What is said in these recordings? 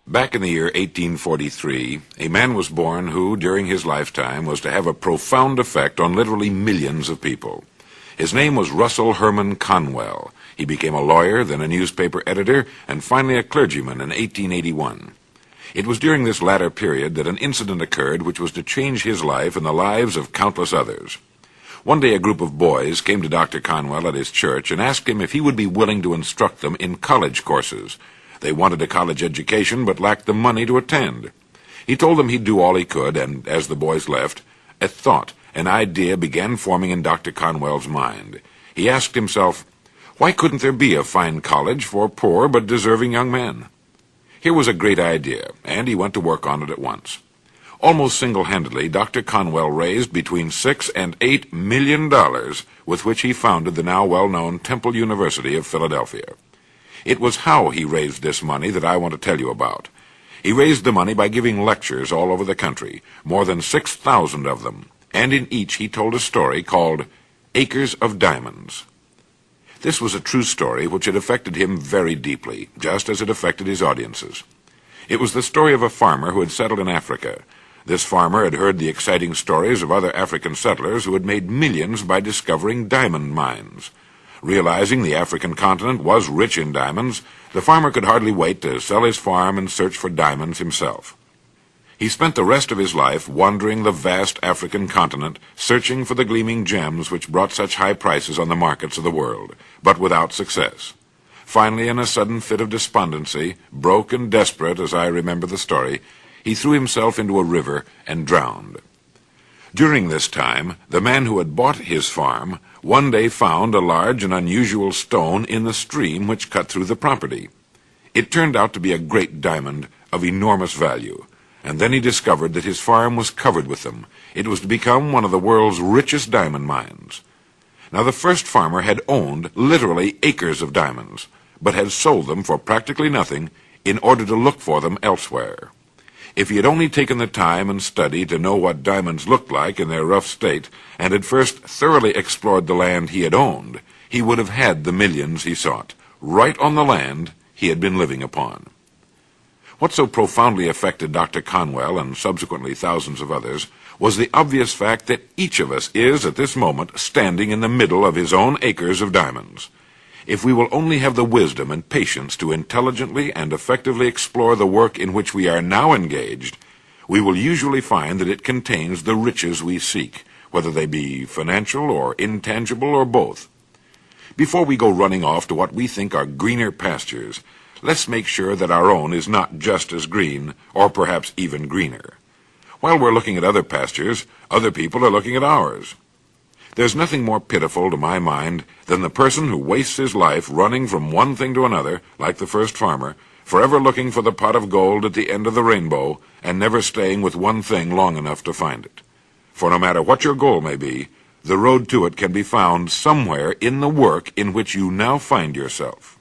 Back in the year 1843, a man was born who, during his lifetime, was to have a profound effect on literally millions of people. His name was Russell Herman Conwell. He became a lawyer, then a newspaper editor, and finally a clergyman in 1881. It was during this latter period that an incident occurred which was to change his life and the lives of countless others. One day a group of boys came to Dr. Conwell at his church and asked him if he would be willing to instruct them in college courses. They wanted a college education but lacked the money to attend. He told them he'd do all he could, and as the boys left, a thought, an idea began forming in Dr. Conwell's mind. He asked himself, why couldn't there be a fine college for poor but deserving young men? Here was a great idea, and he went to work on it at once. Almost single-handedly, Dr. Conwell raised between $6 and $8 million with which he founded the now well-known Temple University of Philadelphia. It was how he raised this money that I want to tell you about. He raised the money by giving lectures all over the country, more than 6,000 of them, and in each he told a story called Acres of Diamonds. This was a true story which had affected him very deeply, just as it affected his audiences. It was the story of a farmer who had settled in Africa. This farmer had heard the exciting stories of other African settlers who had made millions by discovering diamond mines. Realizing the African continent was rich in diamonds, the farmer could hardly wait to sell his farm and search for diamonds himself. He spent the rest of his life wandering the vast African continent, searching for the gleaming gems which brought such high prices on the markets of the world, but without success. Finally, in a sudden fit of despondency, broke and desperate as I remember the story, he threw himself into a river and drowned. During this time, the man who had bought his farm one day found a large and unusual stone in the stream which cut through the property. It turned out to be a great diamond of enormous value, and then he discovered that his farm was covered with them. It was to become one of the world's richest diamond mines. Now, the first farmer had owned literally acres of diamonds, but had sold them for practically nothing in order to look for them elsewhere. If he had only taken the time and study to know what diamonds looked like in their rough state, and had first thoroughly explored the land he had owned, he would have had the millions he sought, right on the land he had been living upon. What so profoundly affected Dr. Conwell and subsequently thousands of others was the obvious fact that each of us is, at this moment, standing in the middle of his own acres of diamonds. If we will only have the wisdom and patience to intelligently and effectively explore the work in which we are now engaged, we will usually find that it contains the riches we seek, whether they be financial or intangible or both. Before we go running off to what we think are greener pastures, let's make sure that our own is not just as green, or perhaps even greener. While we're looking at other pastures, other people are looking at ours. There's nothing more pitiful to my mind than the person who wastes his life running from one thing to another, like the first farmer, forever looking for the pot of gold at the end of the rainbow, and never staying with one thing long enough to find it. For no matter what your goal may be, the road to it can be found somewhere in the work in which you now find yourself.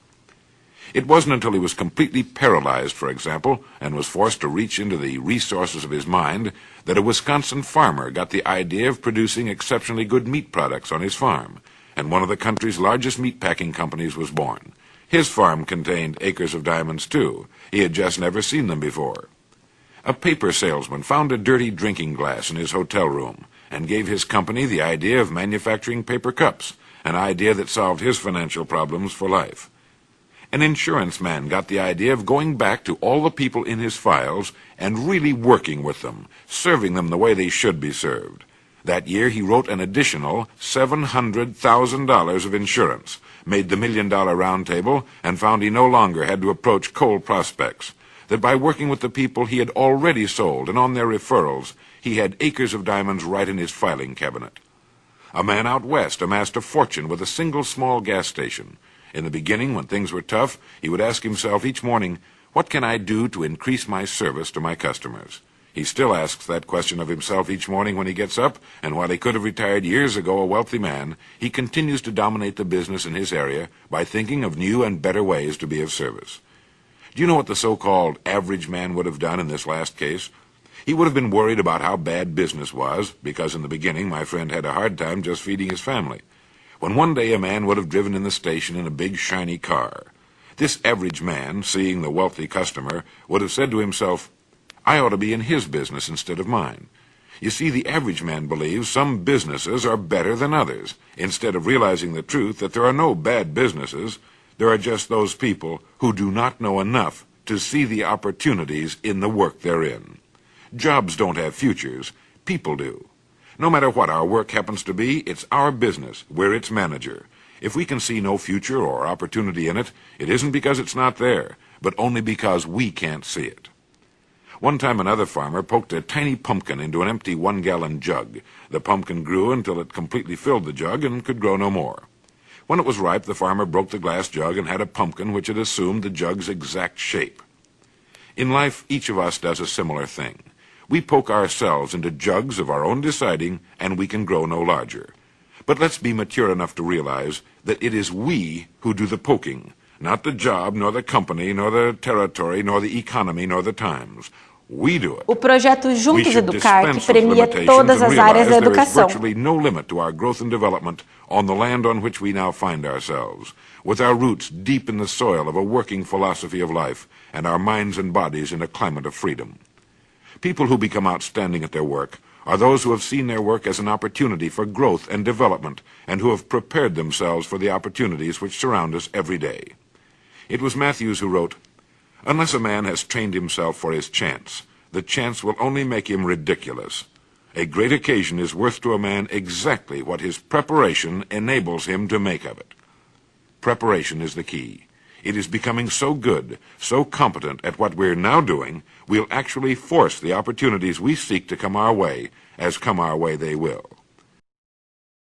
It wasn't until he was completely paralyzed, for example, and was forced to reach into the resources of his mind, that a Wisconsin farmer got the idea of producing exceptionally good meat products on his farm, and one of the country's largest meat-packing companies was born. His farm contained acres of diamonds, too. He had just never seen them before. A paper salesman found a dirty drinking glass in his hotel room, and gave his company the idea of manufacturing paper cups, an idea that solved his financial problems for life. An insurance man got the idea of going back to all the people in his files and really working with them, serving them the way they should be served. That year he wrote an additional $700,000 of insurance, made the $1 Million Round Table, and found he no longer had to approach cold prospects, that by working with the people he had already sold and on their referrals, he had acres of diamonds right in his filing cabinet. A man out west amassed a fortune with a single small gas station. In the beginning, when things were tough, he would ask himself each morning, what can I do to increase my service to my customers? He still asks that question of himself each morning when he gets up, and while he could have retired years ago a wealthy man, he continues to dominate the business in his area by thinking of new and better ways to be of service. Do you know what the so-called average man would have done in this last case? He would have been worried about how bad business was, because in the beginning my friend had a hard time just feeding his family. When one day a man would have driven in the station in a big, shiny car. This average man, seeing the wealthy customer, would have said to himself, "I ought to be in his business instead of mine." You see, the average man believes some businesses are better than others, instead of realizing the truth that there are no bad businesses. There are just those people who do not know enough to see the opportunities in the work they're in. Jobs don't have futures. People do. No matter what our work happens to be, it's our business. We're its manager. If we can see no future or opportunity in it, it isn't because it's not there, but only because we can't see it. One time another farmer poked a tiny pumpkin into an empty 1-gallon jug. The pumpkin grew until it completely filled the jug and could grow no more. When it was ripe, the farmer broke the glass jug and had a pumpkin which had assumed the jug's exact shape. In life, each of us does a similar thing. We poke ourselves into jugs of our own deciding, and we can grow no larger. But let's be mature enough to realize that it is we who do the poking, not the job, nor the company, nor the territory, nor the economy, nor the times. We do it. O projeto Juntos Educar, que premia todas as áreas da educação. There is virtually no limit to our growth and development on the land on which we now find ourselves, with our roots deep in the soil of a working philosophy of life, and our minds and bodies in a climate of freedom. People who become outstanding at their work are those who have seen their work as an opportunity for growth and development, and who have prepared themselves for the opportunities which surround us every day. It was Matthews who wrote, "Unless a man has trained himself for his chance, the chance will only make him ridiculous. A great occasion is worth to a man exactly what his preparation enables him to make of it." Preparation is the key. It is becoming so good, so competent at what we're now doing, we'll actually force the opportunities we seek to come our way, as come our way they will.